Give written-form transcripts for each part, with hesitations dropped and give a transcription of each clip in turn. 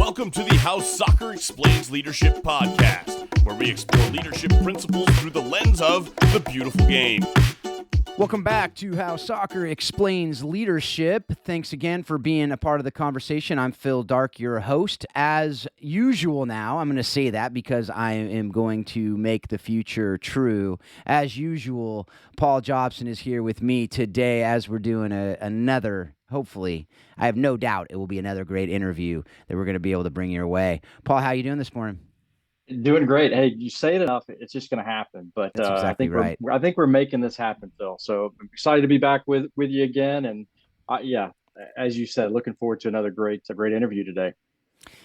Welcome to the How Soccer Explains Leadership podcast, where we explore leadership principles through the lens of the beautiful game. Welcome back to How Soccer Explains Leadership. Thanks again for being a part of the conversation. I'm Phil Dark, your host. As usual now, I'm going to say that because I am going to make the future true. As usual, Paul Jobson is here with me today as we're doing another, hopefully, I have no doubt it will be another great interview that we're going to be able to bring your way. Paul, how are you doing this morning? Doing great. Hey, you say it enough, it's just going to happen. But That's exactly right. I think we're making this happen, Phil. So I'm excited to be back with you again. And yeah, as you said, looking forward to another great interview today.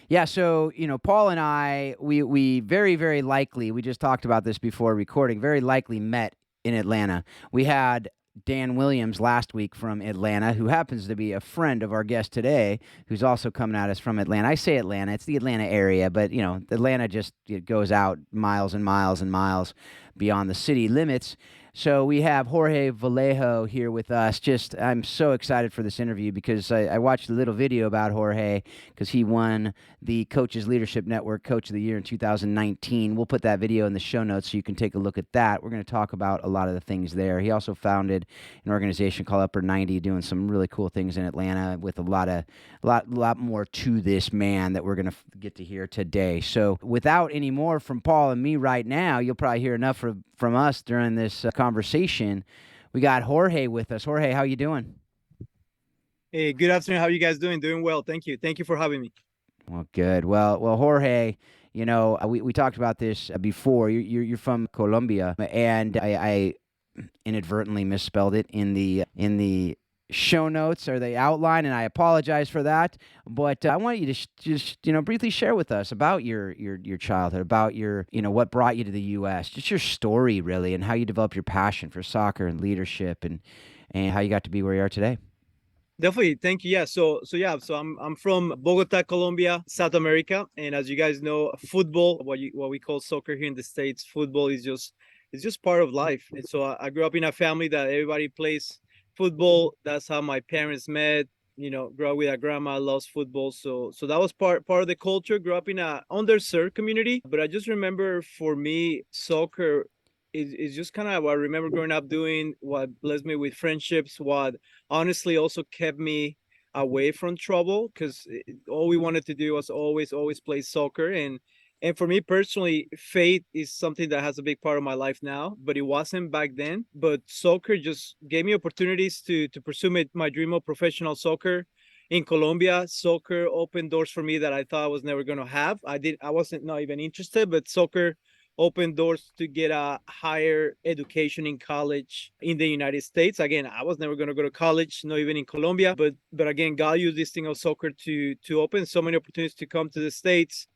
Yeah, so, Paul and I, we very, very likely, we just talked about this before recording, very likely met in Atlanta. We had Dan Williams last week from Atlanta, who happens to be a friend of our guest today, who's also coming at us from Atlanta. I say Atlanta, it's the Atlanta area, but, Atlanta just goes out miles and miles and miles beyond the city limits. So we have Jorge Vallejo here with us. I'm so excited for this interview because I watched a little video about Jorge because he won the Coaches Leadership Network Coach of the Year in 2019. We'll put that video in the show notes so you can take a look at that. We're going to talk about a lot of the things there. He also founded an organization called Upper 90, doing some really cool things in Atlanta with a lot more to this man that we're going to get to hear today. So without any more from Paul and me right now, you'll probably hear enough from us during this conversation. We got Jorge with us. Jorge, how you doing? Hey, good afternoon. How are you guys doing? Doing well. Thank you. Thank you for having me. Well, good. Well, Jorge, we talked about this before. You're from Colombia, and I inadvertently misspelled it in the show notes or the outline, and I apologize for that. But I want you to just briefly share with us about your childhood, about your what brought you to the U.S., just your story really, and how you developed your passion for soccer and leadership, and how you got to be where you are today. Definitely, thank you. Yeah, so I'm from Bogota, Colombia, South America, and as you guys know, football, what we call soccer here in the States, football is just part of life. And so I grew up in a family that everybody plays football. That's how my parents met. Grew up with a grandma, loves football. So that was part of the culture. Grew up in a underserved community. But I just remember, for me, soccer is just kind of what I remember growing up doing, what blessed me with friendships, what honestly also kept me away from trouble, because all we wanted to do was always play soccer. And for me personally, faith is something that has a big part of my life now, but it wasn't back then. But soccer just gave me opportunities to pursue my dream of professional soccer. In Colombia, soccer opened doors for me that I thought I was never going to have. I wasn't not even interested, but soccer opened doors to get a higher education in college in the United States. Again, I was never going to go to college, not even in Colombia. But again, God used this thing of soccer to open so many opportunities to come to the States,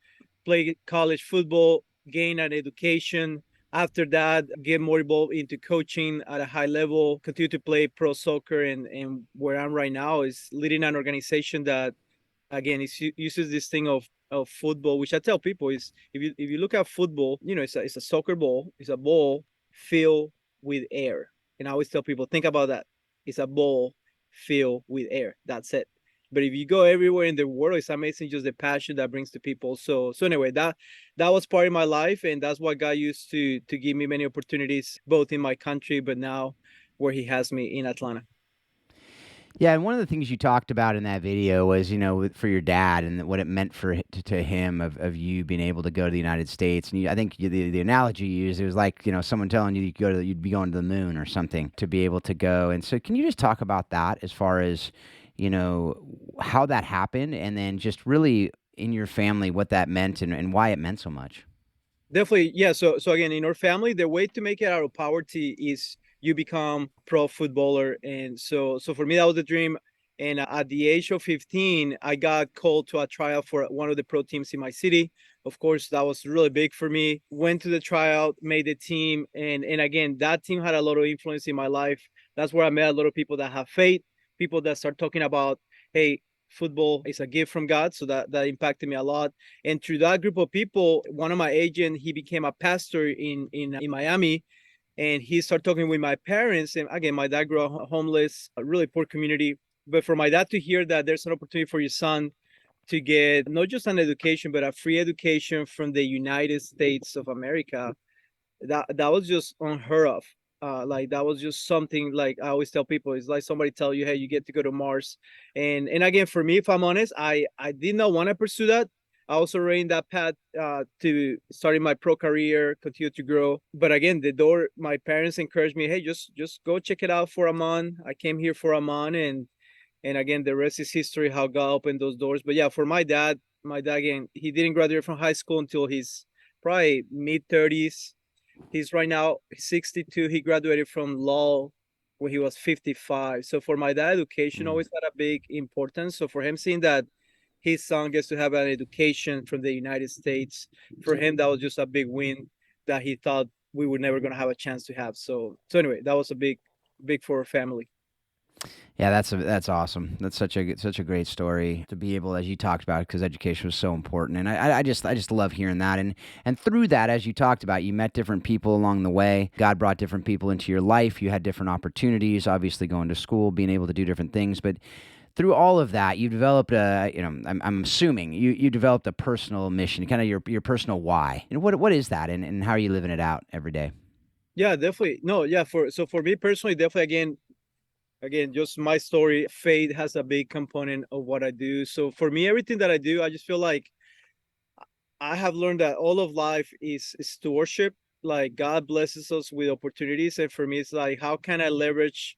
play college football, gain an education. After that, get more involved into coaching at a high level, continue to play pro soccer. And where I'm right now is leading an organization that, again, uses this thing of football, which I tell people is, if you look at football, it's a soccer ball. It's a ball filled with air. And I always tell people, think about that. It's a ball filled with air. That's it. But if you go everywhere in the world, it's amazing just the passion that brings to people. So anyway, that was part of my life, and that's what God used to give me many opportunities, both in my country, but now where He has me in Atlanta. Yeah, and one of the things you talked about in that video was, for your dad and what it meant to him of you being able to go to the United States. And I think the analogy you used, it was like, someone telling you you'd be going to the moon or something to be able to go. And so can you just talk about that as far as, how that happened, and then just really in your family what that meant and why it meant so much? Definitely, yeah. So again, in our family, the way to make it out of poverty is you become pro footballer. And so for me, that was the dream. And at the age of 15, I got called to a tryout for one of the pro teams in my city. Of course, that was really big for me. Went to the tryout, made the team. And again, that team had a lot of influence in my life. That's where I met a lot of people that have faith, people that start talking about, hey, football is a gift from God. So that impacted me a lot. And through that group of people, one of my agents, he became a pastor in Miami. And he started talking with my parents. And again, my dad grew up homeless, a really poor community. But for my dad to hear that there's an opportunity for your son to get not just an education, but a free education from the United States of America. That was just unheard of. Like that was just something, like I always tell people, it's like somebody tell you, hey, you get to go to Mars. And again, for me, if I'm honest, I did not want to pursue that. I was already in that path to starting my pro career, continue to grow. But again, my parents encouraged me, hey, just go check it out for a month. I came here for a month, and again, the rest is history, how God opened those doors. But yeah, for my dad again, he didn't graduate from high school until he's probably mid-30s. He's right now 62. He graduated from law when he was 55. So for my dad, education always had a big importance. So for him, seeing that his son gets to have an education from the United States, for him, that was just a big win that he thought we were never going to have a chance to have. So anyway, that was a big for our family. Yeah, that's awesome. That's such a great story to be able, as you talked about, because education was so important, and I just love hearing that. And through that, as you talked about, you met different people along the way. God brought different people into your life. You had different opportunities, obviously going to school, being able to do different things. But through all of that, you developed I'm assuming you developed a personal mission, kind of your personal why. And what is that, and how are you living it out every day? Yeah, definitely. No, yeah. For me personally, definitely again, just my story, faith has a big component of what I do. So for me, everything that I do, I just feel like I have learned that all of life is stewardship. Like God blesses us with opportunities. And for me, it's like, how can I leverage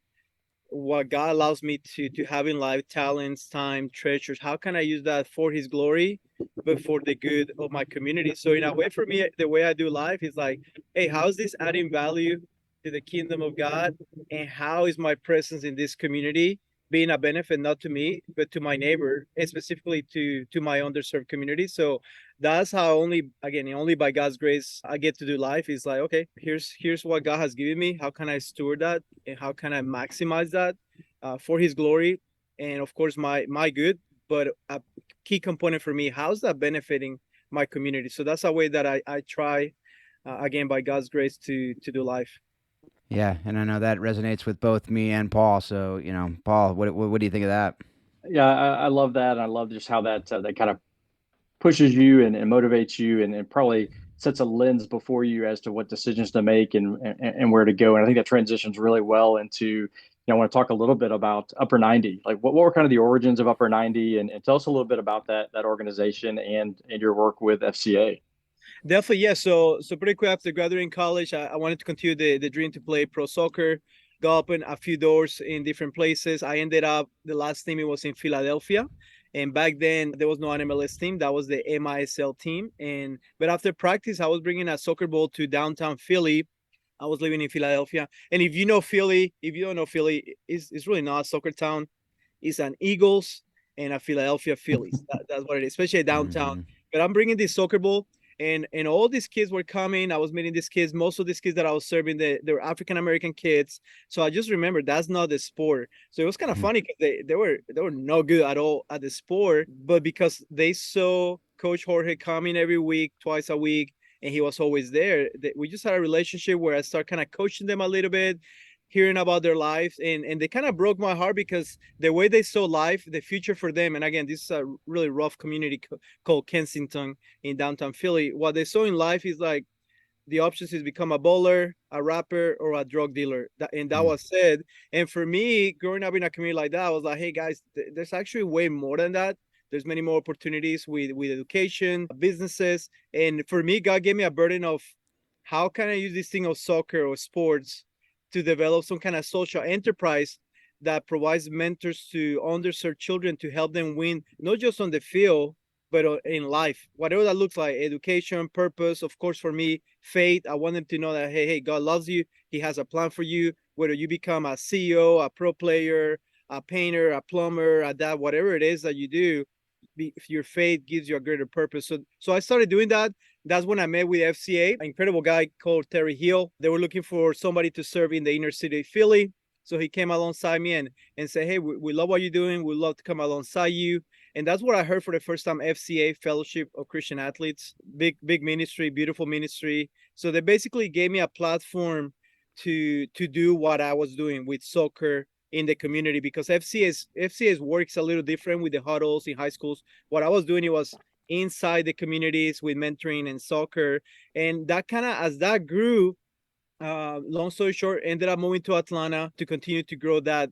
what God allows me to have in life, talents, time, treasures? How can I use that for his glory, but for the good of my community? So in a way, for me, the way I do life is like, hey, how is this adding value to the kingdom of God? And how is my presence in this community being a benefit, not to me, but to my neighbor, and specifically to my underserved community? So that's how only by God's grace I get to do life. Is like, okay, here's what God has given me. How can I steward that, and how can I maximize that for his glory, and of course my good? But a key component for me, how's that benefiting my community? So that's a way that I try, again, by God's grace, to do life. Yeah, and I know that resonates with both me and Paul. So, Paul, what do you think of that? Yeah, I love that. And I love just how that kind of pushes you and motivates you and probably sets a lens before you as to what decisions to make and where to go. And I think that transitions really well into, I want to talk a little bit about Upper 90. Like what were kind of the origins of Upper 90, and tell us a little bit about that organization and your work with FCA. Definitely, yeah. So pretty quick after graduating college, I wanted to continue the dream to play pro soccer. Go open a few doors in different places. I ended up, the last team, it was in Philadelphia, and back then there was no NMLS team. That was the MISL team. But after practice, I was bringing a soccer ball to downtown Philly. I was living in Philadelphia, and if you know Philly, if you don't know Philly, it's really not a soccer town. It's an Eagles and a Philadelphia Phillies. That's what it is, especially downtown. Mm-hmm. But I'm bringing this soccer ball, and all these kids were coming. I was meeting these kids. Most of these kids that I was serving, they were African American kids. So I just remember that's not the sport. So it was kind of funny because they were no good at all at the sport, but because they saw Coach Jorge coming every week, twice a week, and he was always there, we just had a relationship where I started kind of coaching them a little bit, hearing about their lives, and they kind of broke my heart because the way they saw life, the future for them. And again, this is a really rough community called Kensington in downtown Philly. What they saw in life is like the options is become a bowler, a rapper, or a drug dealer. And that was said. And for me, growing up in a community like that, I was like, hey guys, there's actually way more than that. There's many more opportunities with education, businesses. And for me, God gave me a burden of how can I use this thing of soccer or sports to develop some kind of social enterprise that provides mentors to underserved children to help them win, not just on the field, but in life, whatever that looks like, education, purpose. Of course, for me, faith. I want them to know that, hey, God loves you. He has a plan for you, whether you become a CEO, a pro player, a painter, a plumber, a dad, whatever it is that you do, if your faith gives you a greater purpose. So I started doing that. That's when I met with FCA, an incredible guy called Terry Hill. They were looking for somebody to serve in the inner city of Philly. So he came alongside me and said, hey, we love what you're doing. We'd love to come alongside you. And that's what I heard for the first time, FCA, Fellowship of Christian Athletes. Big ministry, beautiful ministry. So they basically gave me a platform to do what I was doing with soccer in the community, because FCS works a little different with the huddles in high schools. What I was doing, it was inside the communities with mentoring and soccer, and that kind of, as that grew, long story short, ended up moving to Atlanta to continue to grow that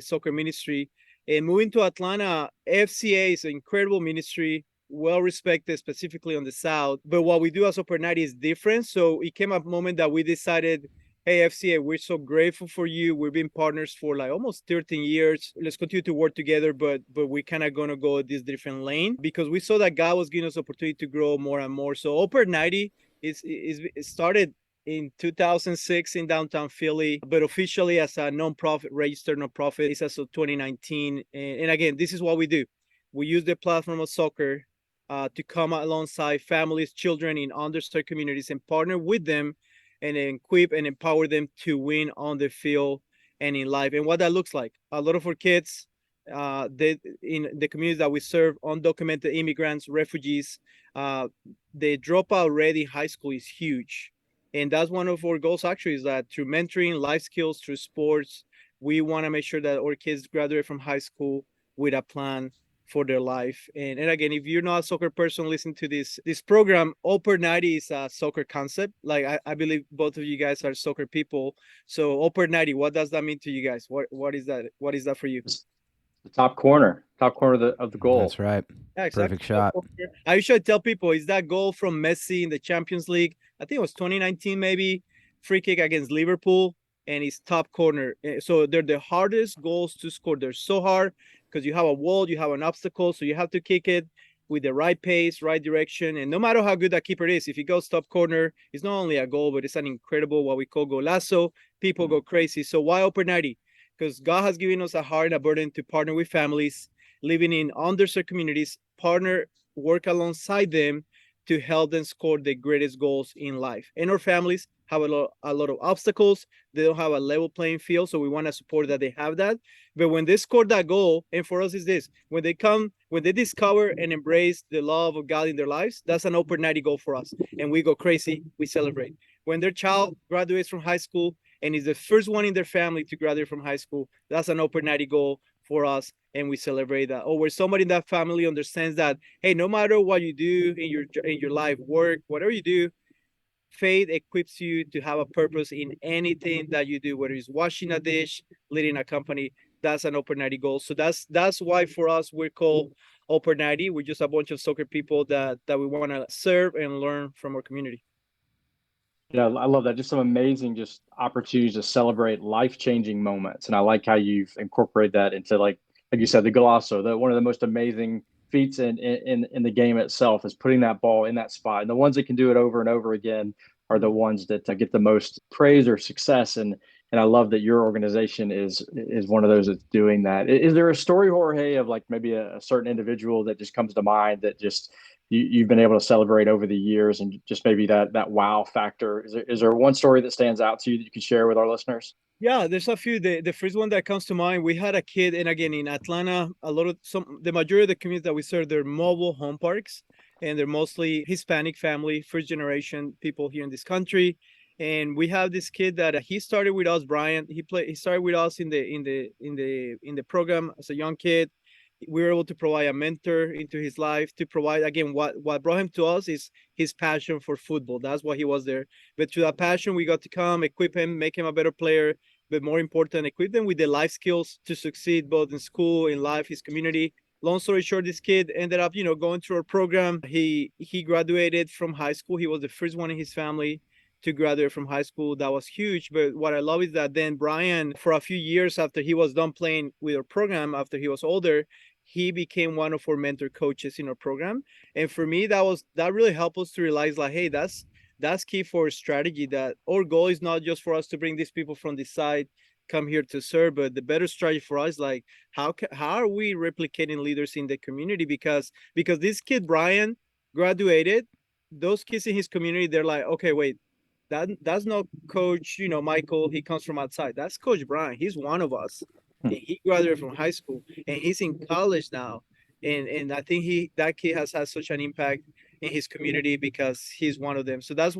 soccer ministry. And moving to Atlanta, FCA is an incredible ministry, well respected, specifically on the South. But what we do as Upper 90 is different. So it came a moment that we decided, hey, FCA, we're so grateful for you. We've been partners for like almost 13 years. Let's continue to work together, but we're kind of going to go this different lane, because we saw that God was giving us opportunity to grow more and more. So Upper 90 is started in 2006 in downtown Philly, but officially as a nonprofit, registered nonprofit, it's as of 2019. And again, this is what we do. We use the platform of soccer to come alongside families, children in underserved communities, and partner with them and equip and empower them to win on the field and in life. And what that looks like, a lot of our kids, in the communities that we serve, undocumented immigrants, refugees, the dropout rate in high school is huge. And that's one of our goals, actually, is that through mentoring, life skills, through sports, we want to make sure that our kids graduate from high school with a plan for their life. And again, if you're not a soccer person, listen to this program. Upper 90 is a soccer concept. Like I believe both of you guys are soccer people. So Upper 90, what does that mean to you guys? What is that? What is that for you? The top corner of the goal. That's right. Yeah, exactly. Perfect shot. I usually tell people, is that goal from Messi in the Champions League? I think it was 2019, maybe, free kick against Liverpool, and he's top corner. So they're the hardest goals to score. They're so hard because you have a wall, you have an obstacle, so you have to kick it with the right pace, right direction. And no matter how good that keeper is, if he goes top corner, it's not only a goal, but it's an incredible, what we call golazo. People go crazy. So why Upper 90? Because God has given us a heart and a burden to partner with families living in underserved communities, work alongside them to help them score the greatest goals in life. And our families have a lot of obstacles. They don't have a level playing field, so we want to support that they have that. But when they score that goal, and for us is this, when they discover and embrace the love of God in their lives, that's an Upper 90 goal for us. And we go crazy, we celebrate. When their child graduates from high school and is the first one in their family to graduate from high school, that's an Upper 90 goal for us, and we celebrate that. Or where somebody in that family understands that, hey, no matter what you do in your life, work, whatever you do, faith equips you to have a purpose in anything that you do, whether it's washing a dish, leading a company. That's an Upper 90 goal. So that's why for us we're called Upper 90. We're just a bunch of soccer people that we want to serve and learn from our community. Yeah, I love that. Just some amazing opportunities to celebrate life-changing moments. And I like how you've incorporated that into, like you said, the golazo. One of the most amazing feats in the game itself is putting that ball in that spot. And the ones that can do it over and over again are the ones that get the most praise or success. And I love that your organization is one of those that's doing that. Is there a story, Jorge, of like maybe a certain individual that just comes to mind that just you've been able to celebrate over the years, and just maybe that wow factor? Is there one story that stands out to you that you could share with our listeners? Yeah, there's a few. The first one that comes to mind, we had a kid, and again in Atlanta, the majority of the communities that we serve, they're mobile home parks, and they're mostly Hispanic family, first generation people here in this country. And we have this kid that he started with us, Brian. He started with us in the program as a young kid. We were able to provide a mentor into his life, to provide, again, what brought him to us is his passion for football. That's why he was there. But through that passion, we got to come, equip him, make him a better player, but more important, equip them with the life skills to succeed both in school, in life, his community. Long story short, this kid ended up, going through our program. He graduated from high school. He was the first one in his family to graduate from high school. That was huge. But what I love is that then Brian, for a few years after he was done playing with our program, after he was older, he became one of our mentor coaches in our program. And for me, that really helped us to realize, like, hey, that's key for strategy, that our goal is not just for us to bring these people from this side come here to serve, but the better strategy for us, like, how are we replicating leaders in the community? Because this kid Brian graduated, those kids in his community, they're like, okay, wait, that's not Coach, Michael, he comes from outside. That's Coach Brian. He's one of us. And he graduated from high school, and he's in college now. And I think that kid has had such an impact in his community because he's one of them. So that's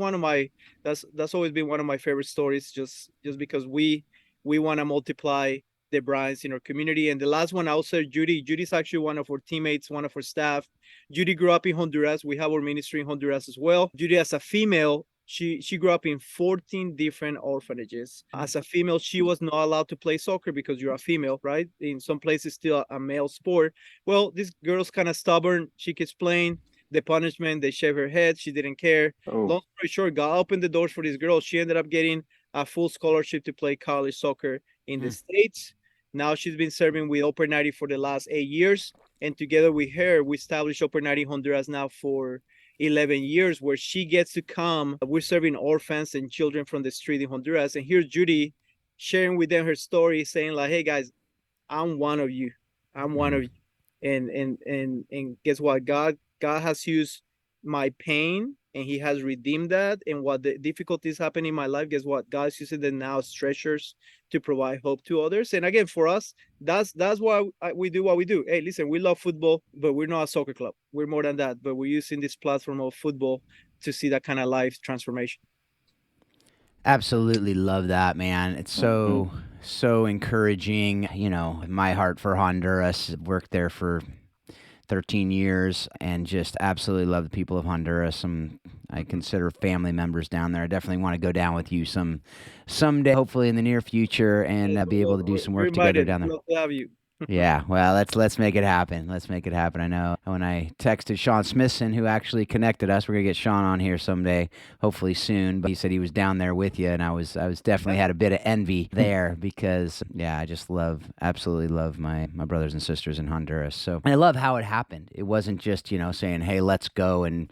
that's always been one of my favorite stories, just because we want to multiply the Bryans in our community. And the last one, I'll say Judy. Judy's actually one of our teammates, one of our staff. Judy grew up in Honduras. We have our ministry in Honduras as well. Judy, as a female, she grew up in 14 different orphanages. As a female, she was not allowed to play soccer because you're a female, right? In some places, still a male sport. Well, this girl's kind of stubborn. She keeps playing. The punishment, they shave her head. She didn't care. Oh. Long story short, God opened the doors for this girl. She ended up getting a full scholarship to play college soccer in the States. Now she's been serving with Upper 90 for the last 8 years. And together with her, we established Upper 90 Honduras now for 11 years, where she gets to come. We're serving orphans and children from the street in Honduras. And here's Judy sharing with them her story, saying like, hey guys, I'm one of you. I'm one of you. And guess what? God has used my pain, and he has redeemed that. And what the difficulties happen in my life, guess what? God's using them now as treasures to provide hope to others. And again, for us, that's why we do what we do. Hey, listen, we love football, but we're not a soccer club. We're more than that. But we're using this platform of football to see that kind of life transformation. Absolutely love that, man. It's so encouraging. You know, my heart for Honduras. Worked there for 13 years and just absolutely love the people of Honduras. I consider family members down there. I definitely want to go down with you someday, hopefully in the near future, and be able to do some work together down there. Love to have you. Yeah, well, let's make it happen. Let's make it happen. I know when I texted Sean Smithson, who actually connected us, we're gonna get Sean on here someday, hopefully soon. But he said he was down there with you, and I was definitely had a bit of envy there because I just absolutely love my brothers and sisters in Honduras. So, and I love how it happened. It wasn't just saying, hey, let's go and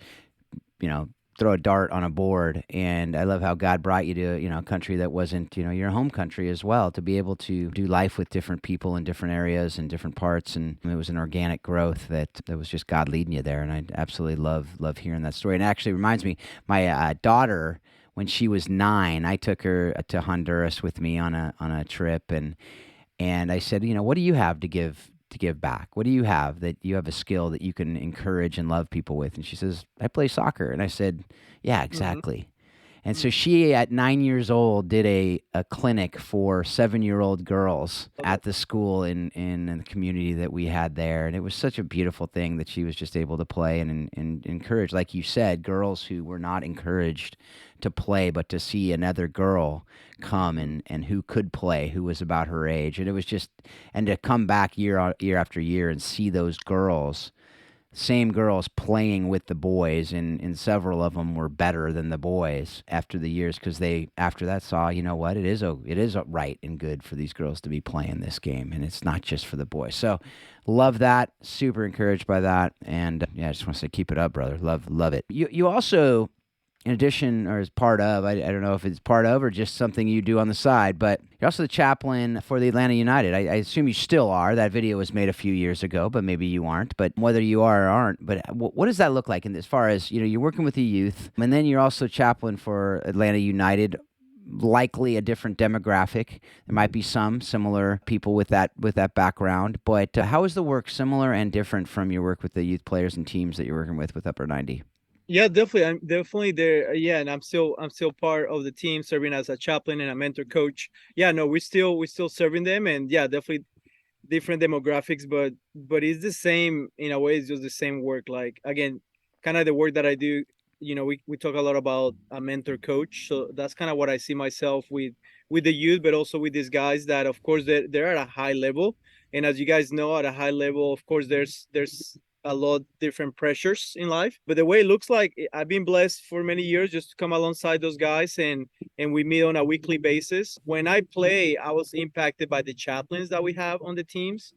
throw a dart on a board. And I love how God brought you to, a country that wasn't, your home country as well, to be able to do life with different people in different areas and different parts. And it was an organic growth that was just God leading you there. And I absolutely love hearing that story. And it actually reminds me, my daughter, when she was 9, I took her to Honduras with me on a trip. And I said, what do you have to give back? What do you have that you have a skill that you can encourage and love people with? And she says, I play soccer. And I said, yeah, exactly. And so she, at 9 years old, did a clinic for 7-year-old girls at the school in the community that we had there. And it was such a beautiful thing that she was just able to play and encourage, like you said, girls who were not encouraged to play, but to see another girl come and who could play, who was about her age. And it was just, and to come back year after year and see those girls, same girls playing with the boys, and several of them were better than the boys after the years, because they after that saw, what, it is right and good for these girls to be playing this game, and it's not just for the boys. So love that, super encouraged by that, and I just want to say, keep it up, brother. Love it. You also, in addition, or as part of, I don't know if it's part of or just something you do on the side, but you're also the chaplain for the Atlanta United. I assume you still are. That video was made a few years ago, but maybe you aren't. But whether you are or aren't, but what does that look like as far as, you're working with the youth, and then you're also chaplain for Atlanta United, likely a different demographic. There might be some similar people with that background, but how is the work similar and different from your work with the youth players and teams that you're working with Upper 90? Yeah, definitely. I'm definitely there. Yeah, and I'm still part of the team, serving as a chaplain and a mentor coach. Yeah, no, we're still serving them, and yeah, definitely different demographics, but it's the same in a way. It's just the same work. Like, again, kind of the work that I do. We talk a lot about a mentor coach, so that's kind of what I see myself with the youth, but also with these guys that, of course, they're at a high level, and as you guys know, at a high level, of course, there's a lot different pressures in life. But the way it looks like, I've been blessed for many years just to come alongside those guys, and we meet on a weekly basis. When I play, I was impacted by the chaplains that we have on the teams,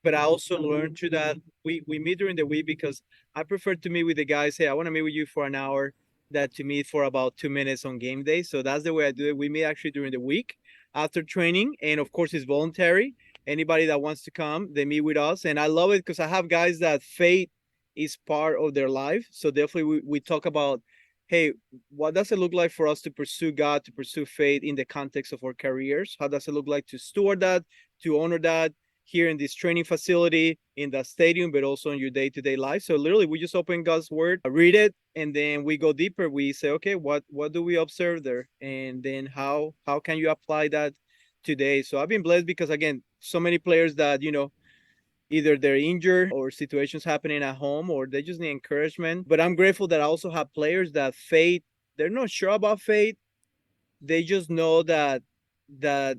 but I also learned through that. We meet during the week, because I prefer to meet with the guys. Hey, I want to meet with you for an hour, that to meet for about 2 minutes on game day. So that's the way I do it. We meet actually during the week after training, and of course it's voluntary. Anybody that wants to come, they meet with us. And I love it because I have guys that faith is part of their life. So definitely we talk about, hey, what does it look like for us to pursue God, to pursue faith in the context of our careers? How does it look like to steward that, to honor that here in this training facility, in the stadium, but also in your day-to-day life? So literally, we just open God's word, read it, and then we go deeper. We say, okay, what do we observe there? And then how can you apply that today. So I've been blessed because, again, so many players that, either they're injured or situations happening at home or they just need encouragement. But I'm grateful that I also have players that faith, they're not sure about faith. They just know that that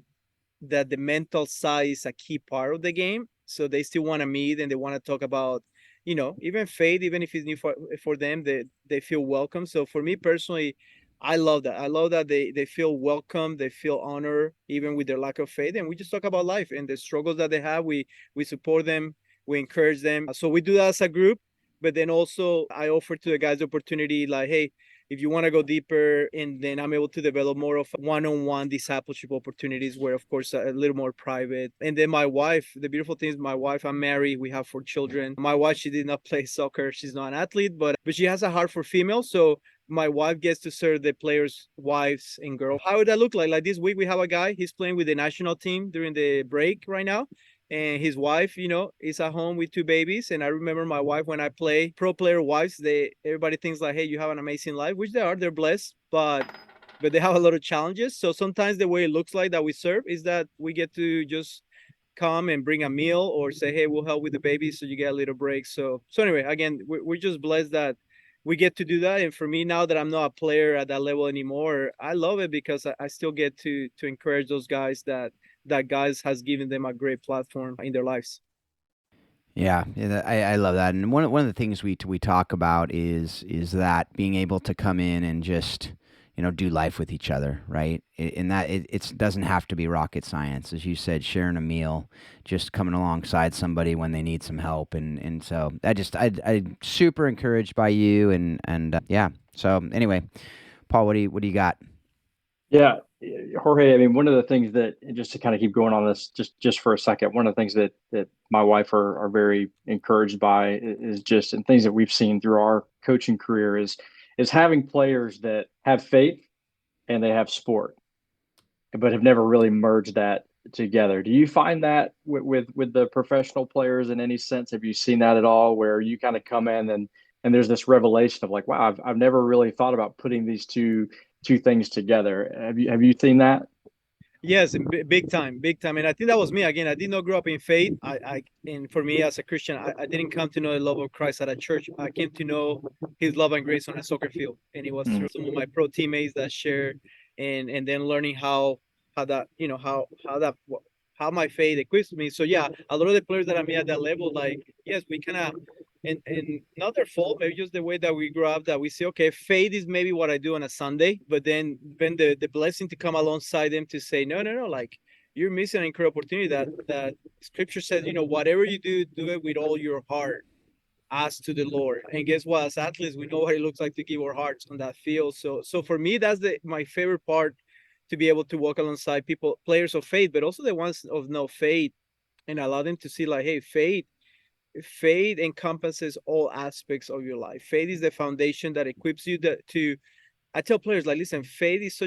the mental side is a key part of the game. So they still want to meet and they want to talk about, even faith, even if it's new for them, they feel welcome. So for me personally, I love that. I love that they feel welcome, they feel honored, even with their lack of faith. And we just talk about life and the struggles that they have. We support them, we encourage them. So we do that as a group. But then also I offer to the guys the opportunity, like, hey, if you want to go deeper, and then I'm able to develop more of one-on-one discipleship opportunities where, of course, a little more private. And then my wife, the beautiful thing is my wife, I'm married, we have 4 children. My wife, she did not play soccer, she's not an athlete, but she has a heart for females. So my wife gets to serve the players' wives and girls. How would that look like? Like this week, we have a guy, he's playing with the national team during the break right now. And his wife, is at home with 2 babies. And I remember my wife, when I play pro player wives, everybody thinks like, hey, you have an amazing life, which they're blessed, but they have a lot of challenges. So sometimes the way it looks like that we serve is that we get to just come and bring a meal or say, hey, we'll help with the baby, so you get a little break. So anyway, again, we're just blessed that we get to do that. And for me, now that I'm not a player at that level anymore, I love it because I still get to encourage those guys that guys has given them a great platform in their lives. Yeah, I love that. And one of the things we talk about is that being able to come in and just do life with each other, right? And that it doesn't have to be rocket science, as you said, sharing a meal, just coming alongside somebody when they need some help, and so I'm super encouraged by you, and yeah. So anyway, Paul, what do you got? Yeah, Jorge, I mean, one of the things that, just to kind of keep going on this just for a second, one of the things that my wife are very encouraged by is just, and things that we've seen through our coaching career is having players that have faith and they have sport, but have never really merged that together. Do you find that with the professional players in any sense? Have you seen that at all, where you kind of come in and there's this revelation of like, wow, I've never really thought about putting these two things together. Have you seen that? Yes, big time, big time. And I think that was me. Again, I did not grow up in faith. And for me as a Christian, I didn't come to know the love of Christ at a church. I came to know his love and grace on a soccer field. And it was through some of my pro teammates that shared, and then learning how that, how my faith equips me. So yeah, a lot of the players that I met at that level, like, yes, we kind of, and not their fault, maybe just the way that we grew up, that we say, okay, faith is maybe what I do on a Sunday, but then the blessing to come alongside them to say, no, like, you're missing an incredible opportunity that scripture says, whatever you do, do it with all your heart as to the Lord. And guess what? As athletes, we know what it looks like to give our hearts on that field. So for me, that's my favorite part, to be able to walk alongside people, players of faith, but also the ones of no faith, and allow them to see like, hey, faith encompasses all aspects of your life. Faith is the foundation that equips you to. I tell players, like, listen, faith is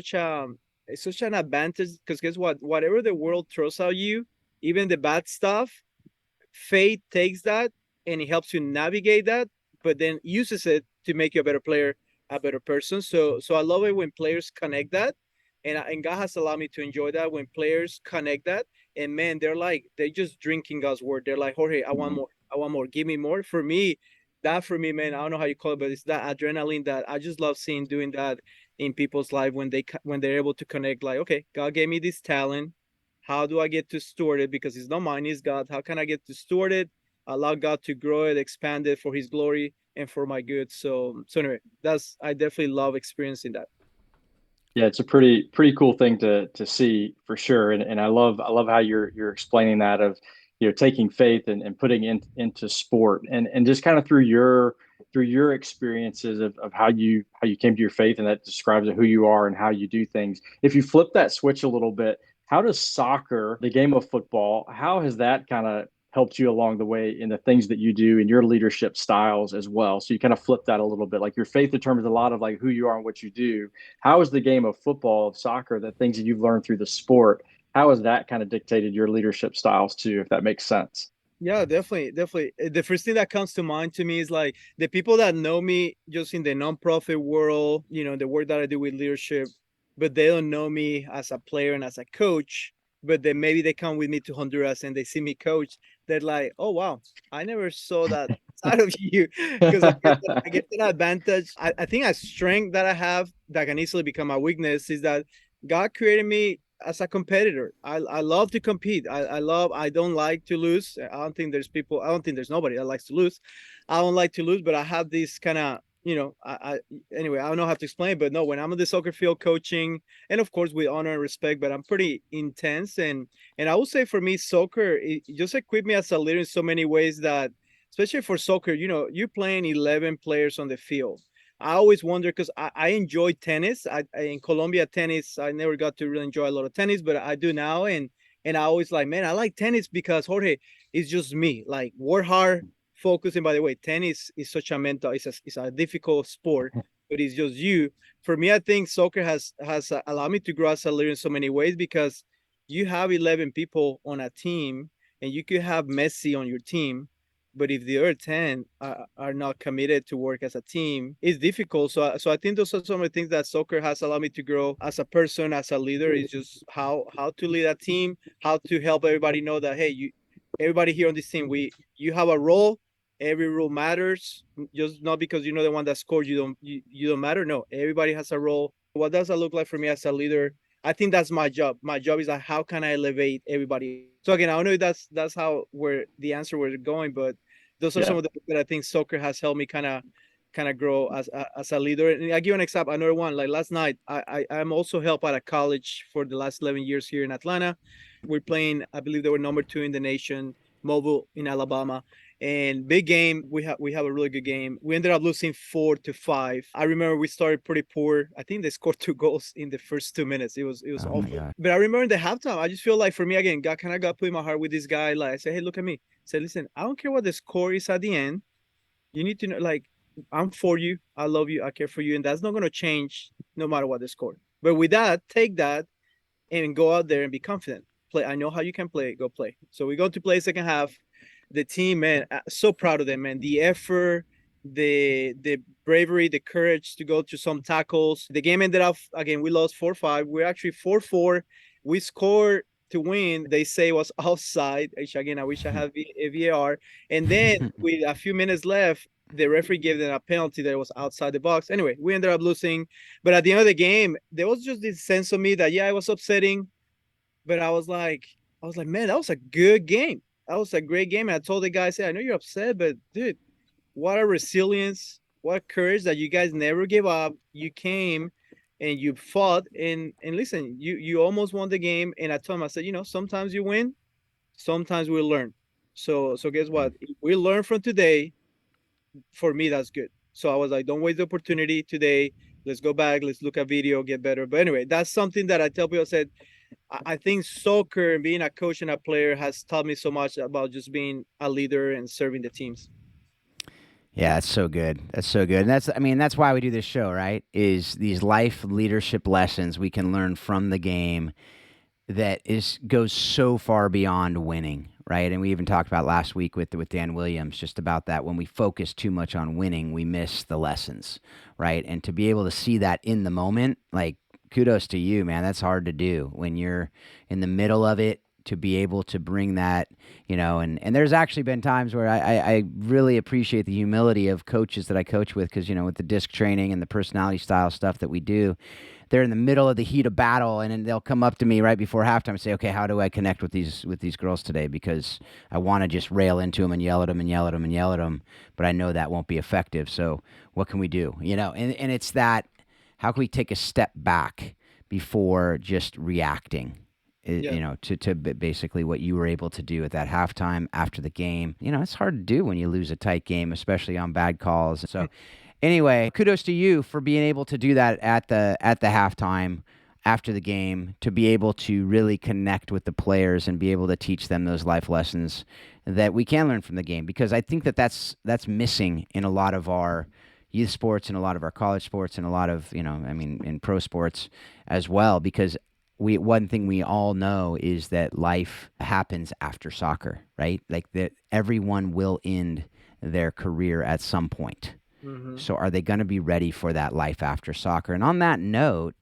it's such an advantage, because guess what? Whatever the world throws at you, even the bad stuff, faith takes that and it helps you navigate that, but then uses it to make you a better player, a better person. So I love it when players connect that, and God has allowed me to enjoy that when players connect that. And man, they're just drinking God's word. They're like, Jorge, I want more. I want more. Give me more. For me, man, I don't know how you call it, but it's that adrenaline that I just love seeing, doing that in people's life when they're able to connect. Like, okay, God gave me this talent. How do I get to steward it? Because it's not mine, it's God. How can I get to steward it? Allow God to grow it, expand it for His glory and for my good. So anyway, I definitely love experiencing that. Yeah, it's a pretty cool thing to see for sure. And I love how you're explaining that, of taking faith and putting into sport, and just kind of through your experiences of how you came to your faith, and that describes who you are and how you do things. If you flip that switch a little bit, how does soccer, the game of football, how has that kind of helped you along the way in the things that you do in your leadership styles as well? So you kind of flip that a little bit, like your faith determines a lot of like who you are and what you do. How is the game of football, of soccer, the things that you've learned through the sport, how has that kind of dictated your leadership styles too, if that makes sense? Yeah, definitely. The first thing that comes to mind to me is like the people that know me just in the nonprofit world, the work that I do with leadership, but they don't know me as a player and as a coach. but then maybe they come with me to Honduras and they see me coach. They're like, oh, wow, I never saw that side of you. Because I get that advantage. I think a strength that I have that can easily become a weakness is that God created me as a competitor. I love to compete. I don't like to lose. I don't think there's nobody that likes to lose. I don't like to lose, but I have this kind of, anyway, I don't know how to explain it, but no, when I'm on the soccer field coaching, and of course with honor and respect, but I'm pretty intense. And I would say for me, soccer, it just equipped me as a leader in so many ways that, especially for soccer, you're playing 11 players on the field. I always wonder because I enjoy tennis. In Colombia, tennis, I never got to really enjoy a lot of tennis, but I do now. And I always like, man, I like tennis because Jorge, it's just me. Like, work hard, focus. And by the way, tennis is such a mental, it's a difficult sport, but it's just you. For me, I think soccer has allowed me to grow as a leader in so many ways because you have 11 people on a team and you could have Messi on your team, but if the other 10 are not committed to work as a team, it's difficult. So I think those are some of the things that soccer has allowed me to grow as a person, as a leader, is just how to lead a team, how to help everybody know that, hey, everybody here on this team, you have a role. Every role matters. Just not because you're the one that scored, you don't matter. No, everybody has a role. What does that look like for me as a leader? I think that's my job. My job is like, how can I elevate everybody? So again, I don't know if that's how where the answer was going, but those are some of the things that I think soccer has helped me kind of grow as a leader. And I give an example, another one. Like last night, I'm also helped at a college for the last 11 years here in Atlanta. We're playing, I believe they were number 2 in the nation, Mobile in Alabama. And big game, we have a really good game. We ended up losing 4-5. I remember we started pretty poor. I think they scored 2 goals in the first 2 minutes. It was awful. But I remember in the halftime, I just feel like for me again, God kind of got put in my heart with this guy. Like I said, hey, look at me. I said, listen, I don't care what the score is at the end. You need to know, like, I'm for you. I love you. I care for you, and that's not going to change no matter what the score. But with that, take that and go out there and be confident. Play. I know how you can play. Go play. So we go to play second half. The team, man, so proud of them, man. The effort, the bravery, the courage to go to some tackles. The game ended up, again, we lost 4-5. We're actually 4-4. We scored to win. They say it was offside, which again, I wish I had a VAR. And then with a few minutes left, the referee gave them a penalty that was outside the box. Anyway, we ended up losing. But at the end of the game, there was just this sense of me that, yeah, it was upsetting. But I was like, man, that was a good game. That was a great game. And I told the guy, I said, I know you're upset, but dude, what a resilience, what courage that you guys never gave up. You came and you fought and listen, you almost won the game. And I told him, I said, sometimes you win, sometimes we learn. So guess what? If we learn from today, for me, that's good. So I was like, don't waste the opportunity today. Let's go back. Let's look at video, get better. But anyway, that's something that I tell people. I said, I think soccer and being a coach and a player has taught me so much about just being a leader and serving the teams. Yeah, that's so good. That's so good. And that's why we do this show, right? Is these life leadership lessons we can learn from the game that goes so far beyond winning, right? And we even talked about last week with Dan Williams just about that. When we focus too much on winning, we miss the lessons, right? And to be able to see that in the moment, like, kudos to you, man. That's hard to do when you're in the middle of it, to be able to bring that, and there's actually been times where I really appreciate the humility of coaches that I coach with because, with the disc training and the personality style stuff that we do, they're in the middle of the heat of battle and then they'll come up to me right before halftime and say, okay, how do I connect with these girls today? Because I want to just rail into them and yell at them and yell at them and yell at them, but I know that won't be effective. So what can we do? And it's that, how can we take a step back before just reacting, to basically what you were able to do at that halftime after the game? It's hard to do when you lose a tight game, especially on bad calls. So anyway, kudos to you for being able to do that at the halftime after the game, to be able to really connect with the players and be able to teach them those life lessons that we can learn from the game. Because I think that's missing in a lot of our youth sports and a lot of our college sports and a lot of, in pro sports as well, because one thing we all know is that life happens after soccer, right? Like that everyone will end their career at some point. Mm-hmm. So are they going to be ready for that life after soccer? And on that note,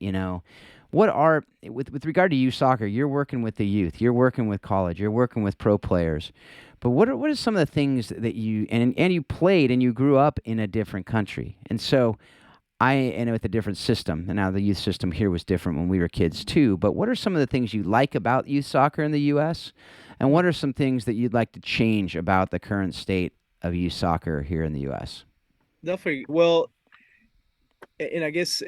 what are with regard to youth soccer? You're working with the youth, you're working with college, you're working with pro players. But what are some of the things that and you played and you grew up in a different country, and so and with a different system. And now the youth system here was different when we were kids too. But what are some of the things you like about youth soccer in the U.S., and what are some things that you'd like to change about the current state of youth soccer here in the U.S.? Definitely. Well, and I guess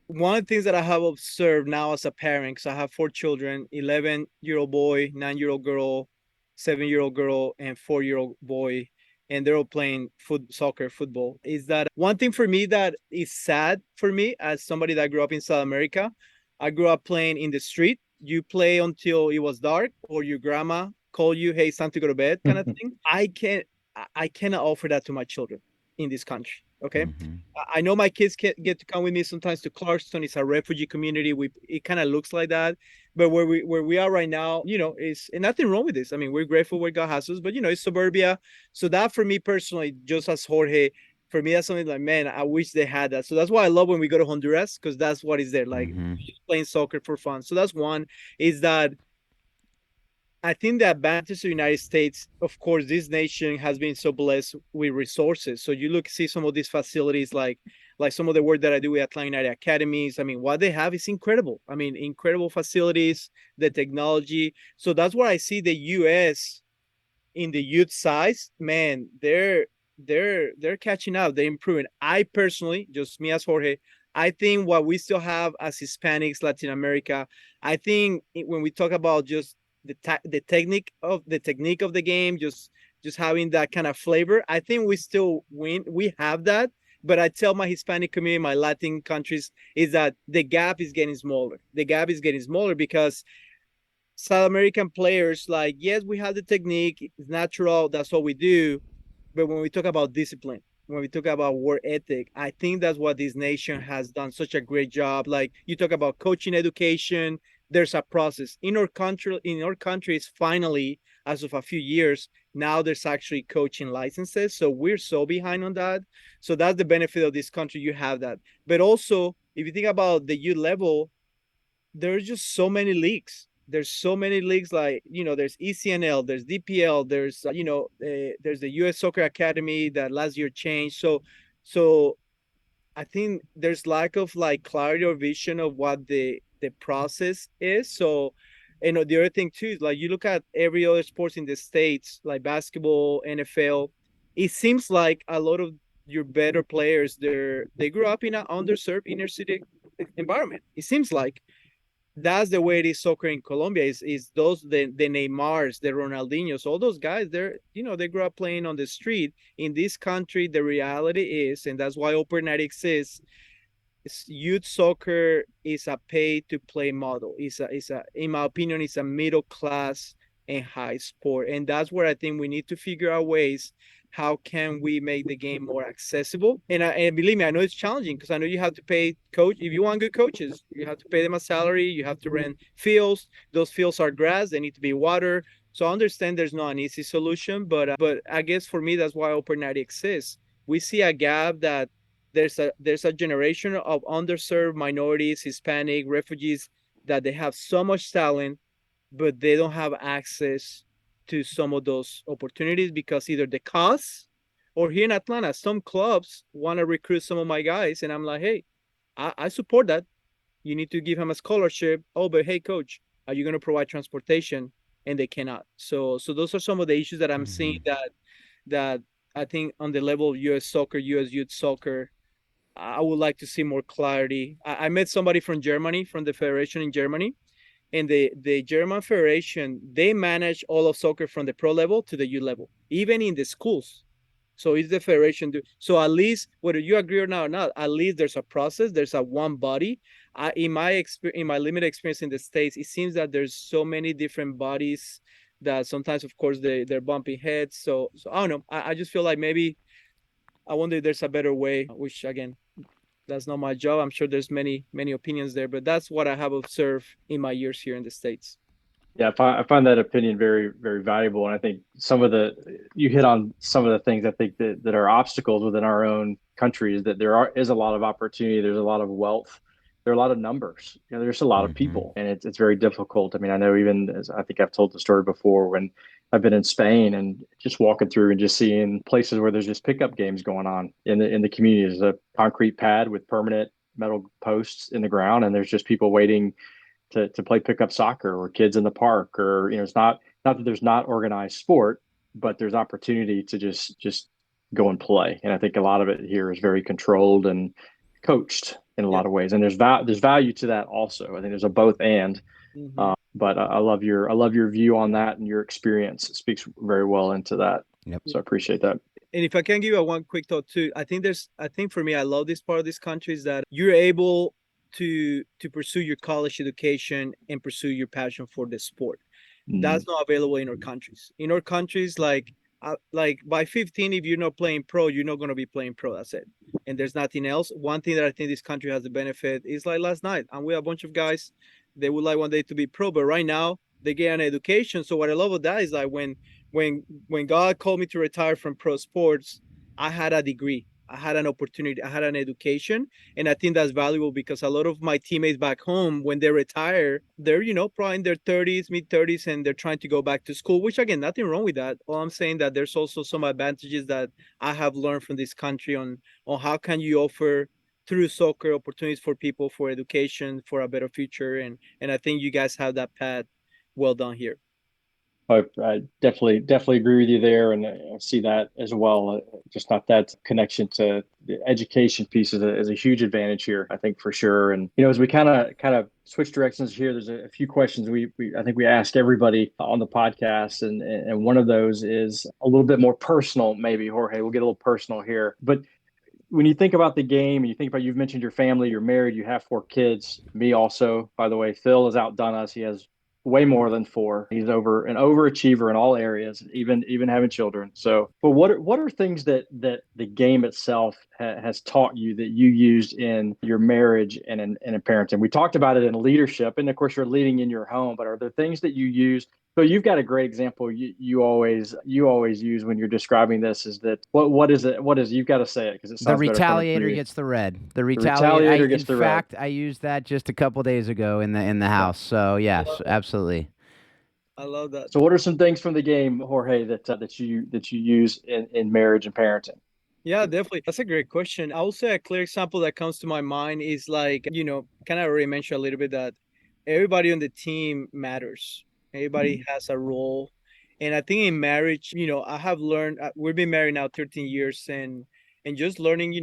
one of the things that I have observed now as a parent, because I have 4 children, 11-year-old boy, 9-year-old girl, 7-year-old girl, and 4-year-old boy, and they're all playing football, is that one thing for me that is sad for me as somebody that grew up in South America. I grew up playing in the street. You play until it was dark, or your grandma called you, hey, it's time to go to bed, kind of thing. I cannot offer that to my children in this country. Okay. Mm-hmm. I know my kids get to come with me sometimes to Clarkston. It's a refugee community. It kind of looks like that, but where we are right now, is and nothing wrong with this. I mean, we're grateful where God has us, but it's suburbia. So that for me personally, just as Jorge, for me that's something like, man, I wish they had that. So that's why I love when we go to Honduras, because that's what is there, like just playing soccer for fun. So that's one, is that I think the advantage to the United States, of course, this nation has been so blessed with resources. So you see some of these facilities, like some of the work that I do with Atlanta United Academies. I mean, what they have is incredible. I mean, incredible facilities, the technology. So that's where I see the U.S. in the youth size. Man, they're catching up. They're improving. I personally, just me as Jorge, I think what we still have as Hispanics, Latin America, I think when we talk about just the technique of the game, just having that kind of flavor, I think we still win. We have that, but I tell my Hispanic community, my Latin countries, is that the gap is getting smaller. The gap is getting smaller because South American players, like, yes, we have the technique, it's natural, that's what we do. But when we talk about discipline, when we talk about work ethic, I think that's what this nation has done such a great job. Like, you talk about coaching education, there's a process. In our countries, finally, as of a few years, now there's actually coaching licenses. So we're so behind on that. So that's the benefit of this country. You have that. But also, if you think about the youth level, there's just so many leagues. There's so many leagues, like, there's ECNL, there's DPL, there's, there's the US Soccer Academy that last year changed. So I think there's lack of like clarity or vision of what the process is. So, the other thing too is, like, you look at every other sports in the States, like basketball, NFL, it seems like a lot of your better players, they grew up in an underserved inner city environment. It seems like that's the way it is soccer in Colombia. Is those the Neymars, the Ronaldinhos, all those guys, they grew up playing on the street. In this country, the reality is, and that's why Open Night exists, youth soccer is a pay to play model. It's a in my opinion, it's a middle class and high sport. And that's where I think we need to figure out ways, how can we make the game more accessible? And believe me, I know it's challenging, because I know you have to pay coach. If you want good coaches, you have to pay them a salary. You have to rent fields. Those fields are grass. They need to be water. So I understand there's not an easy solution, but I guess for me, that's why Open Night exists. We see a gap that there's a generation of underserved minorities, Hispanic, refugees, that they have so much talent, but they don't have access to some of those opportunities because either the cost, or here in Atlanta, some clubs want to recruit some of my guys, and I'm like, hey, I support that. You need to give him a scholarship. Oh, but hey, coach, are you going to provide transportation? And they cannot. So those are some of the issues that I'm seeing that I think on the level of U.S. soccer, U.S. youth soccer, I would like to see more clarity. I met somebody from Germany, from the federation in Germany, and the German Federation, they manage all of soccer from the pro level to the youth level, even in the schools. So it's the federation. So at least, whether you agree or not, at least there's a process. There's a one body. In my limited experience in the States, it seems that there's so many different bodies that sometimes, of course, they're bumping heads. So I don't know. I just feel like maybe, I wonder if there's a better way, which again, that's not my job. I'm sure there's many opinions there, but that's what I have observed in my years here in the States. Yeah, I find that opinion very, very valuable. And I think you hit on some of the things I think that are obstacles within our own country, is that is a lot of opportunity. There's a lot of wealth there are a lot of numbers. There's a lot of people, and it's very difficult. I mean, I know, even as I think I've told the story before, when I've been in Spain and just walking through and just seeing places where there's just pickup games going on in the community. There's a concrete pad with permanent metal posts in the ground, and there's just people waiting to play pickup soccer, or kids in the park, or it's not that there's not organized sport, but there's opportunity to just go and play. And I think a lot of it here is very controlled and coached in a lot of ways. And there's value to that also. I think there's a both and. But I love your view on that, and your experience. It speaks very well into that. Yep. So I appreciate that. And if I can give you one quick thought too, I think for me, I love this part of this country is that you're able to pursue your college education and pursue your passion for the sport. That's not available in our countries. In our countries, like by 15, if you're not playing pro, you're not going to be playing pro. That's it. And there's nothing else. One thing that I think this country has the benefit is, like last night, and we have a bunch of guys, they would like one day to be pro, but right now they get an education. So what I love about that is like when God called me to retire from pro sports, I had a degree. I had an opportunity. I had an education. And I think that's valuable, because a lot of my teammates back home, when they retire, they're, probably in their 30s, mid-30s, and they're trying to go back to school, which, again, nothing wrong with that. All I'm saying that there's also some advantages that I have learned from this country on how can you offer through soccer opportunities for people, for education, for a better future. And I think you guys have that path well done here. I definitely agree with you there, and I see that as well. Just not that connection to the education piece is a huge advantage here, I think, for sure. And as we kind of switch directions here, there's a few questions I think we ask everybody on the podcast, and one of those is a little bit more personal. Maybe, Jorge, we'll get a little personal here, but when you think about the game, and you think about, you've mentioned your family, you're married, you have 4 kids. Me also, by the way. Phil has outdone us. He has way more than 4. He's an overachiever in all areas, even having children. So, but what are things that the game itself has taught you that you used in your marriage and in parenting? We talked about it in leadership, and of course you're leading in your home, but are there things that you use? So you've got a great example you always use when you're describing this, is that what is it? You've got to say it, because it sounds the better coming retaliator from you. gets the red. The retaliator gets the red. In fact, I used that just a couple days ago in the house. So yes, absolutely. I love that. So what are some things from the game, Jorge, that you use in marriage and parenting? Yeah, definitely. That's a great question. I would say a clear example that comes to my mind is like, kind of already mentioned a little bit that everybody on the team matters. Everybody has a role. And I think in marriage, I have learned, we've been married now 13 years, and just learning,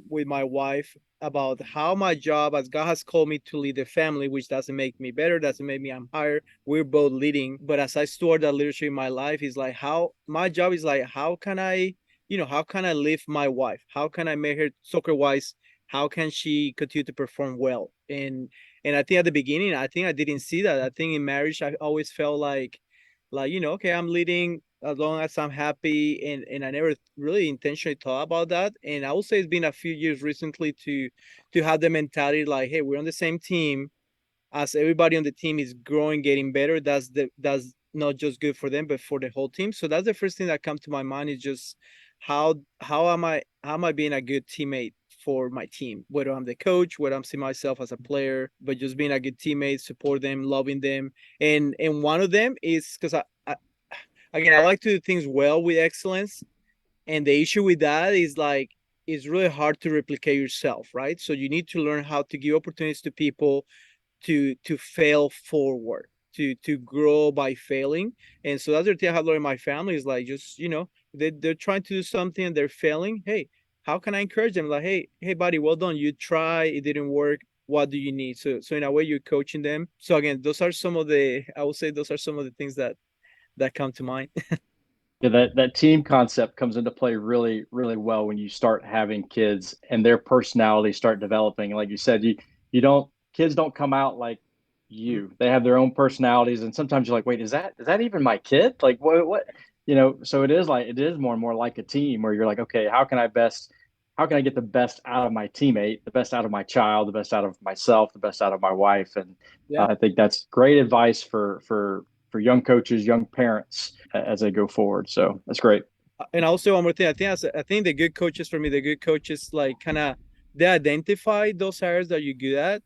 with my wife about how my job, as God has called me to lead the family, which doesn't make me better, doesn't make me I'm higher. We're both leading. But as I steward that leadership in my life, is like how my job is like, how can I lift my wife? How can I make her soccer wise? How can she continue to perform well? And I think at the beginning, I think I didn't see that. I think in marriage, I always felt like, okay, I'm leading as long as I'm happy. And I never really intentionally thought about that. And I would say it's been a few years recently to have the mentality like, hey, we're on the same team. As everybody on the team is growing, getting better, that's not just good for them, but for the whole team. So that's the first thing that comes to my mind, is just how am I being a good teammate for my team, whether I'm the coach, whether I'm seeing myself as a player, but just being a good teammate, support them, loving them. And one of them is because I like to do things well with excellence. And the issue with that is like, it's really hard to replicate yourself, right? So you need to learn how to give opportunities to people to fail forward, to grow by failing. And so that's the thing I have learned in my family is like, just, they're trying to do something and they're failing. Hey, how can I encourage them? Like, hey, buddy, well done. You try, it didn't work. What do you need? So in a way, you're coaching them. So again, I would say those are some of the things that come to mind. Yeah, that team concept comes into play really, really well when you start having kids and their personalities start developing. Like you said, kids don't come out like you. They have their own personalities, and sometimes you're like, wait, is that even my kid? Like what? So it is more and more like a team, where you're like, okay, how can I get the best out of my teammate, the best out of my child, the best out of myself, the best out of my wife? And I think that's great advice for young coaches, young parents as they go forward. So that's great. And also one more thing, I think the good coaches, for me, the good coaches like kind of they identify those areas that you're good at,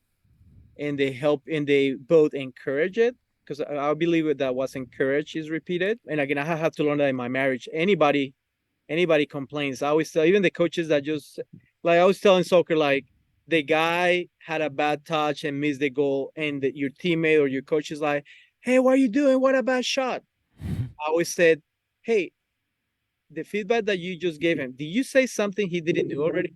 and they help, and they both encourage it, because I believe that what's encouraged is repeated. And again, I have to learn that in my marriage. Anybody complains, I always tell, even the coaches that just, like I was telling soccer, like the guy had a bad touch and missed the goal, and your teammate or your coach is like, hey, what are you doing, what a bad shot. I always said, hey, the feedback that you just gave him, did you say something he didn't do already?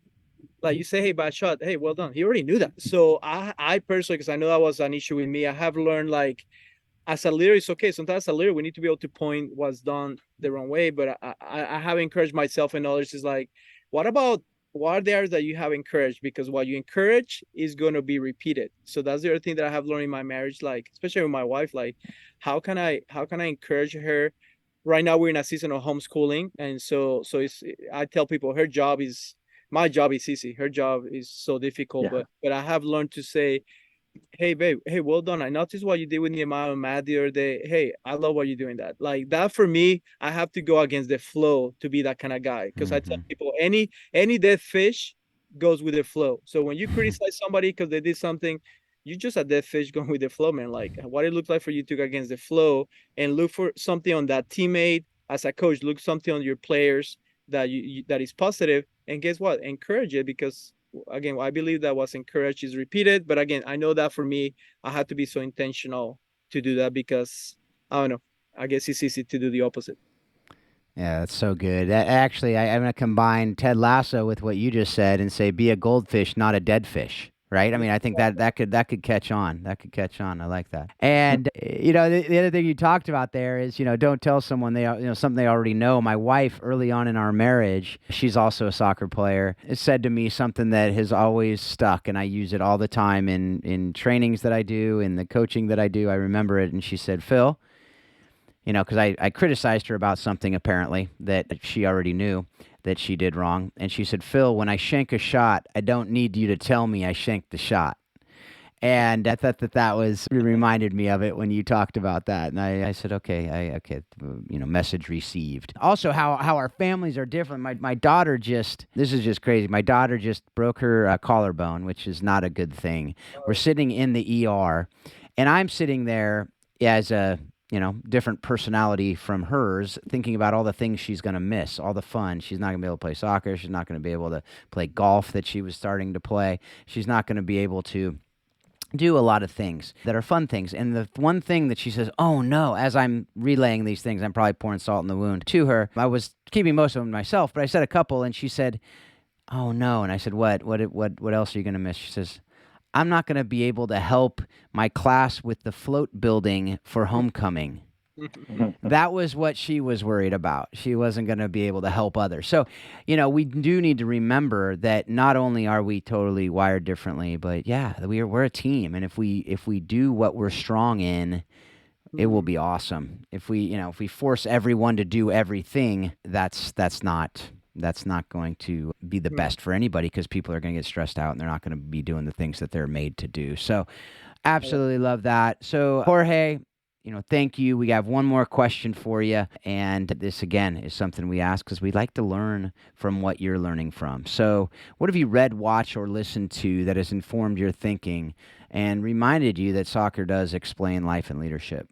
Like you say, hey, bad shot, hey, well done, he already knew that. So I personally, because I know that was an issue with me, I have learned, like, as a leader, it's okay. Sometimes as a leader, we need to be able to point what's done the wrong way. But I have encouraged myself and others is like, what are the areas that you have encouraged? Because what you encourage is going to be repeated. So that's the other thing that I have learned in my marriage, like especially with my wife, like how can I encourage her? Right now we're in a season of homeschooling, and so I tell people my job is easy. Her job is so difficult, Yeah. but I have learned to say, hey babe, hey, well done, I noticed what you did with Nehemiah and Matt the other day. Hey, I love what you're doing. That, like, that for me, I have to go against the flow to be that kind of guy, because I tell people, any dead fish goes with the flow. So when you criticize somebody because they did something, you just a dead fish going with the flow, man. Like, what it looks like for you to go against the flow and look for something on that teammate. As a coach, look something on your players that is positive, and guess what, encourage it, because again, I believe that what's encouraged is repeated. But again, I know that for me, I had to be so intentional to do that, because I don't know, I guess it's easy to do the opposite. Yeah, that's so good. Actually, I'm going to combine Ted Lasso with what you just said and say, be a goldfish, not a dead fish. Right? I mean, I think that could catch on. That could catch on. I like that. And the other thing you talked about there is, don't tell someone something they already know. My wife, early on in our marriage, she's also a soccer player, said to me something that has always stuck, and I use it all the time in trainings that I do, in the coaching that I do. I remember it, and she said, Phil, because I criticized her about something apparently that she already knew that she did wrong. And she said, Phil, when I shank a shot, I don't need you to tell me I shanked the shot. And I thought that was, it reminded me of it when you talked about that. And I said, okay, message received. Also, how our families are different. My daughter this is just crazy. My daughter just broke her collarbone, which is not a good thing. We're sitting in the ER, and I'm sitting there as a different personality from hers, thinking about all the things she's going to miss, all the fun. She's not going to be able to play soccer. She's not going to be able to play golf that she was starting to play. She's not going to be able to do a lot of things that are fun things. And the one thing that she says, oh no, as I'm relaying these things, I'm probably pouring salt in the wound to her. I was keeping most of them myself, but I said a couple, and she said, oh no. And I said, what else are you going to miss? She says, I'm not going to be able to help my class with the float building for homecoming. That was what she was worried about. She wasn't going to be able to help others. So, we do need to remember that not only are we totally wired differently, but yeah, we're a team. And if we do what we're strong in, it will be awesome. If we force everyone to do everything, that's not going to be the best for anybody, because people are going to get stressed out and they're not going to be doing the things that they're made to do. So absolutely love that. So Jorge, thank you. We have one more question for you. And this, again, is something we ask because we like to learn from what you're learning from. So what have you read, watched, or listened to that has informed your thinking and reminded you that soccer does explain life and leadership?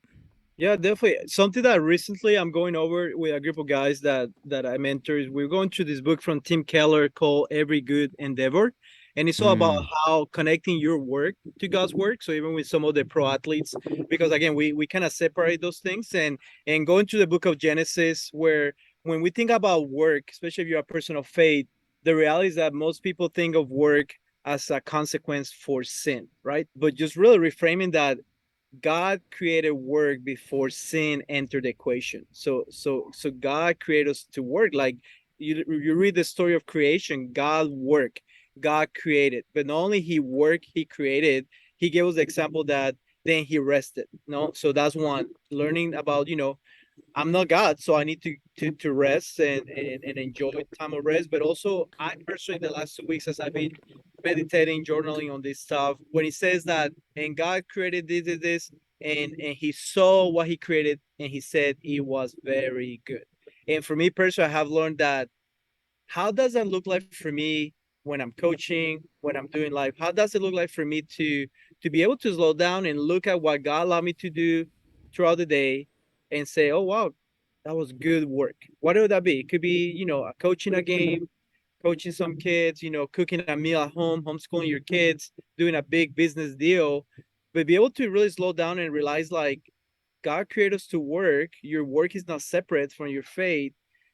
Yeah, definitely. Something that recently I'm going over with a group of guys that I mentor is, we're going through this book from Tim Keller called Every Good Endeavor. And it's all about how connecting your work to God's work. So even with some of the pro athletes, because again, we kind of separate those things, and going to the book of Genesis, where when we think about work, especially if you're a person of faith, the reality is that most people think of work as a consequence for sin, right? But just really reframing that God created work before sin entered the equation. So God created us to work. Like you read the story of creation, God worked, God created. But not only he worked, he created, he gave us the example that then he rested. No, so that's one. Learning about, I'm not God, so I need to rest and enjoy time of rest. But also, I personally, the last 2 weeks, as I've been meditating, journaling on this stuff, when he says that, and God created this, and he saw what he created, and he said it was very good. And for me personally, I have learned that, how does that look like for me when I'm coaching, when I'm doing life? How does it look like for me to be able to slow down and look at what God allowed me to do throughout the day and say, oh wow, that was good work. Whatever that be. It could be, coaching a game, coaching some kids, cooking a meal at home, homeschooling your kids, doing a big business deal. But be able to really slow down and realize like God created us to work. Your work is not separate from your faith,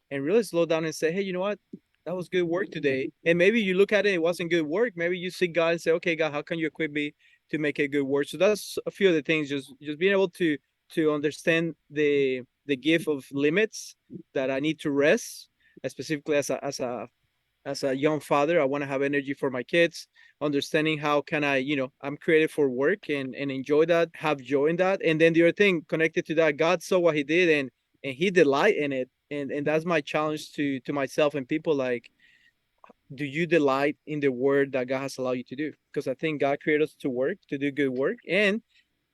and really slow down and say, hey, you know what? That was good work today. And maybe you look at it, it wasn't good work. Maybe you seek God and say, okay, God, how can you equip me to make it good work? So that's a few of the things. Just being able to understand the gift of limits, that I need to rest, specifically as a young father. I want to have energy for my kids, understanding how can I, I'm created for work and enjoy that, have joy in that. And then the other thing connected to that, God saw what he did and he delight in it. And that's my challenge to myself and people, like, do you delight in the work that God has allowed you to do? Because I think God created us to work, to do good work, and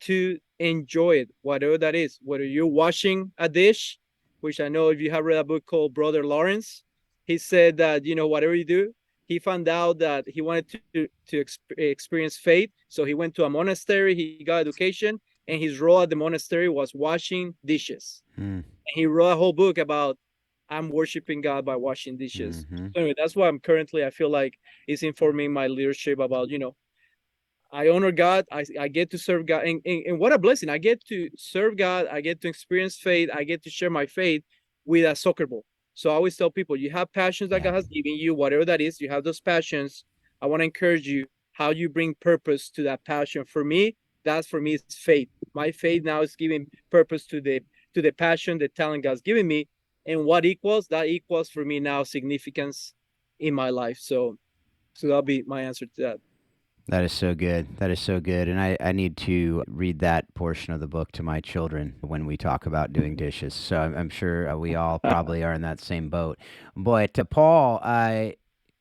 to enjoy it, whatever that is. Whether you're washing a dish, which I know if you have read a book called Brother Lawrence, he said that, whatever you do, he found out that he wanted to experience faith. So he went to a monastery, he got education, and his role at the monastery was washing dishes. And he wrote a whole book about, I'm worshiping God by washing dishes. Mm-hmm. So anyway, that's why I feel like it's informing my leadership about, I honor God. I get to serve God. And what a blessing. I get to serve God. I get to experience faith. I get to share my faith with a soccer ball. So I always tell people, you have passions that God has given you, whatever that is, you have those passions. I want to encourage you how you bring purpose to that passion. For me it's faith. My faith now is giving purpose to the passion, the talent God's given me. And what equals, that equals for me now significance in my life. So that'll be my answer to that. That is so good. That is so good. And I need to read that portion of the book to my children when we talk about doing dishes. So I'm sure we all probably are in that same boat. But Paul,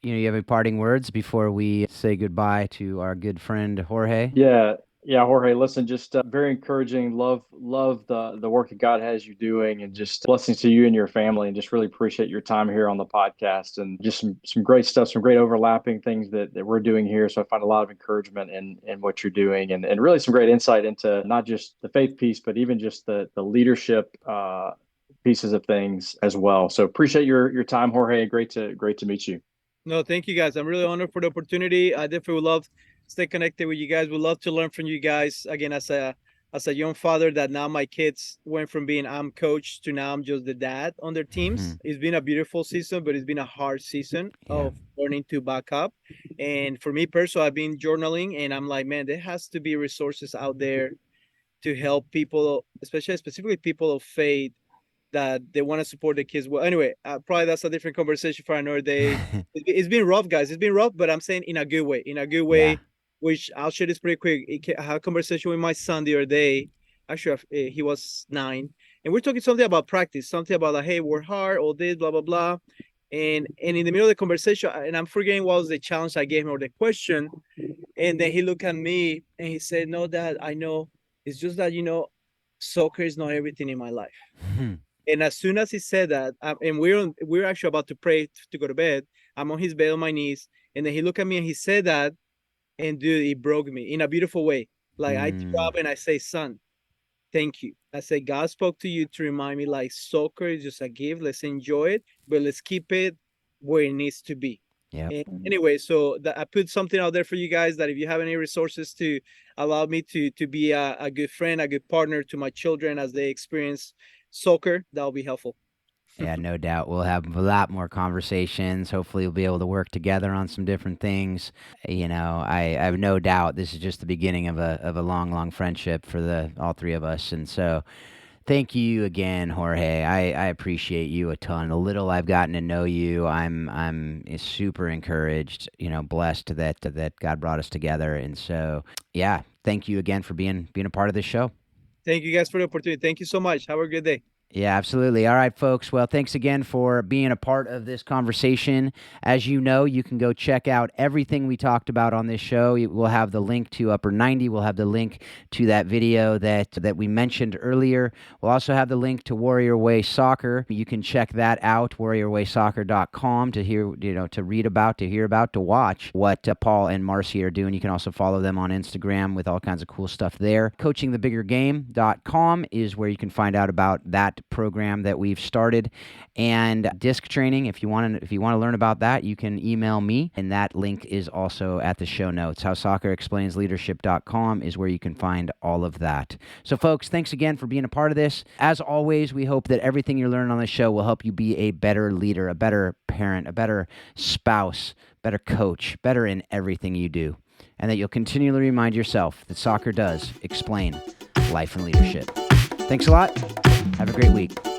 you have any parting words before we say goodbye to our good friend Jorge? Yeah, Jorge. Listen, just very encouraging. Love the work that God has you doing, and just blessings to you and your family. And just really appreciate your time here on the podcast, and just some great stuff, some great overlapping things that we're doing here. So I find a lot of encouragement in what you're doing, and really some great insight into not just the faith piece, but even just the leadership pieces of things as well. So appreciate your time, Jorge. Great to meet you. No, thank you guys. I'm really honored for the opportunity. I definitely would love to stay connected with you guys. Would love to learn from you guys. Again, as a young father, that now my kids went from being I'm coach to now I'm just the dad on their teams. It's been a beautiful season, but it's been a hard season of learning to back up. And for me personally, I've been journaling, and I'm like, man, there has to be resources out there to help people, especially specifically people of faith, that they want to support the kids. Well, anyway, probably that's a different conversation for another day. It's been rough, guys. It's been rough, but I'm saying in a good way. Which I'll share this pretty quick. I had a conversation with my son the other day. Actually, he was 9, and we're talking something about practice, something about like, hey, work hard, all this, blah blah blah. And in the middle of the conversation, and I'm forgetting what was the challenge I gave him or the question, and then he looked at me and he said, "No, Dad, I know. It's just that soccer is not everything in my life." And as soon as he said that, and we're actually about to pray to go to bed. I'm on his bed on my knees, and then he looked at me and he said that, and dude, it broke me in a beautiful way. Like I drop and I say, "Son, thank you." I say, God spoke to you to remind me, like, soccer is just a gift. Let's enjoy it, but let's keep it where it needs to be. Yeah. Anyway, so I put something out there for you guys, that if you have any resources to allow me to be a good friend, a good partner to my children as they experience soccer, that'll be helpful. Yeah, no doubt. We'll have a lot more conversations. Hopefully, we'll be able to work together on some different things. I have no doubt this is just the beginning of a long, long friendship for all three of us. And so, thank you again, Jorge. I appreciate you a ton. The little I've gotten to know you, I'm super encouraged. Blessed that God brought us together. And so, yeah, thank you again for being a part of this show. Thank you guys for the opportunity. Thank you so much. Have a good day. Yeah, absolutely. All right, folks. Well, thanks again for being a part of this conversation. As you know, you can go check out everything we talked about on this show. We'll have the link to Upper 90. We'll have the link to that video that we mentioned earlier. We'll also have the link to Warrior Way Soccer. You can check that out, warriorwaysoccer.com, to hear, to read about, to hear about, to watch what Paul and Marcy are doing. You can also follow them on Instagram with all kinds of cool stuff there. Coachingthebiggergame.com is where you can find out about that program that we've started, and disc training. If you want to learn about that, you can email me, and that link is also at the show notes. HowSoccerExplainsLeadership.com is where you can find all of that. So, folks, thanks again for being a part of this. As always, we hope that everything you're learning on this show will help you be a better leader, a better parent, a better spouse, better coach, better in everything you do, and that you'll continually remind yourself that soccer does explain life and leadership. Thanks a lot. Have a great week.